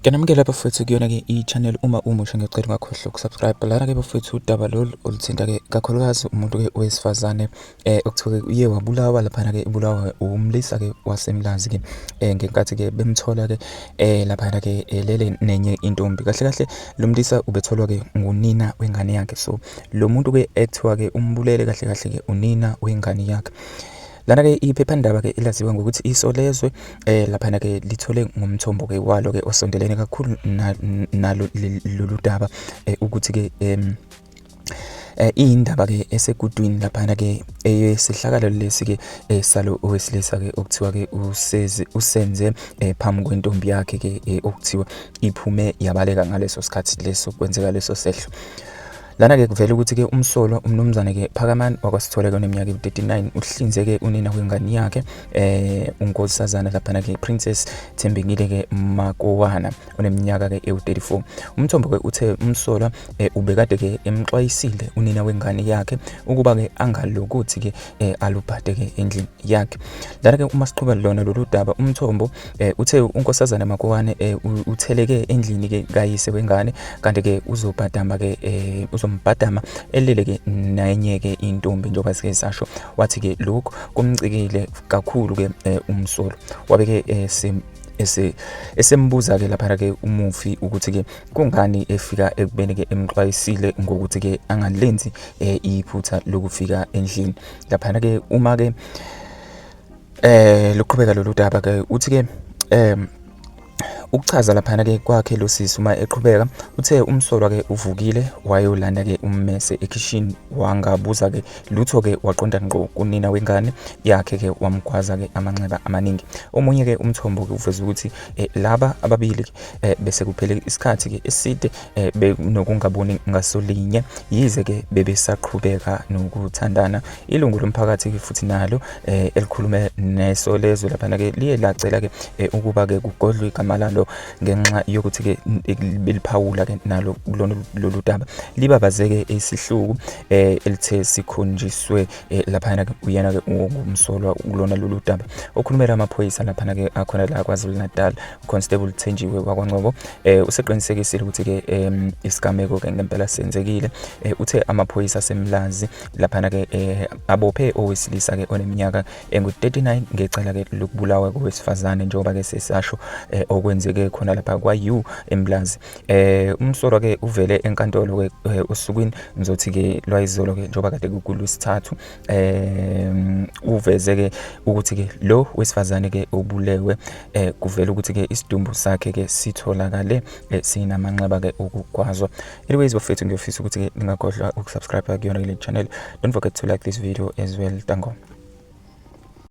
Ngiyanamukela bafowethu kuyona-ke i-channel uma umusha ngiyacela ungakhohlwa ukusubscribe lana-ke bafowethu udaba lolu oluthinta-ke kakhulukazi umuntu-ke wesifazane okuthiwa-ke uye wabulawa laphana-ke ubulawa umlisa-ke wasemlazi-ke ngenkathi-ke bemthola-ke laphana-ke lele nenye intombi. Kahle kahle lo mlisa ubetholwa-ke ngunina wengane yakhe, so lo muntu-ke ekuthiwa-ke umbulele kahle kahle-ke unina wengane yakhe. Lana-ke iphephandaba-ke elaziwa ngokuthi Isolezwe laphana-ke lithole ngomthombo-ke walo-ke osondelene kakhulu nalo lolu daba ukuthi-ke iyindaba-ke esegudwini laphana-ke eyesehlakalo lesi-ke salo owesilisa-ke okuthiwa-ke usenze phambi kwentombi yakhe-ke okuthiwa iphume yabaleka ngaleso sikhathi leso kwenzeka leso sehlo. Lana-ke kuvela ukuthi-ke umsolwa umnumzane-ke Phakamani wakwasithola oneminyaka ewu-39 uhlinzeke unina wengane yakhe unkosazana laphana-ke Princess Thembekile-ke Makowana oneminyaka-ke ewu-34. Umthombo-ke uthe umsolwa ubekade-ke emxwayisile unina wengane yakhe ukuba-ke angalokuthi-ke alubhade-ke endlini yakhe. Lana-ke uma siqhuba lona lolu daba umthombo uthe unkosazana Makowane utheleke endlini-ke kayise wengane kanti-ke uzobhadama-ke uzombhadama elele-ke nenye-ke intombi njengoba sike sasho. Wathi-ke lokhu kumcikile kakhulu-ke umsolwa wabe-ke esembuza-ke laphana-ke umufi ukuthi-ke kungani efika ekubeni-ke emxwayisile ngokuthi-ke angalenzi iphutha lokufika endlini laphana-ke. Uma-ke luqhubeka lolu daba-ke uthi-ke ukuchaza laphana-ke kwakhe lo sisi uma eqhubeka uthe umsolwa-ke uvukile wayolanda-ke ummese ekhishini wangabuza-ke lutho-ke waqonda ngqo kunina wengane yakhe-ke wamgwaza-ke amanxeba amaningi. Omunye-ke umthombo-ke uveza ukuthi laba ababili bese kuphele isikhathi-ke eside nokungaboni ngasolinye yize-ke bebesaqhubeka nokuthandana. Ilungu lomphakathi-ke futhi nalo elikhulume neSolezwe laphana-ke liye lacela-ke ukuba-ke kugodlwe igama lalo ngenxa yokuthi-ke beliphawula-ke nalo lolu daba libabazeke isihluku elithe sikhonjiswe laphana-ke uyena-ke ngumsolwa kulona lolu daba. Okhulumela amaphoyisa laphana-ke akhona la KwaZulu-Natal uConstable Thenjiwe wakwaNgcobo useqinisekisile ukuthi-ke isigameko-ke ngempela senzekile. Uthe amaphoyisa asemlazi laphana-ke abophe owesilisa-ke oneminyaka engu-39 ngecala-ke lokubulawa kowesifazane njengoba-ke sesasho okwenzeke khona lapha kwa-U eMlazi. Umsolwa-ke uvele enkantolo-ke osukwini ngizothi-ke lwayizolo-ke njengoba kade kuLwesithathu uveze-ke ukuthi-ke lo wesifazane-ke obulewe kuvela ukuthi-ke isidumbu sakhe-ke sitholakale sinamanxeba-ke okugwazwa. Anyways bafethu ngiyofisa ukuthi-ke ningakhohlwa ukusubscribe kuyona le channel. Don't forget to like this video as well. Thank you.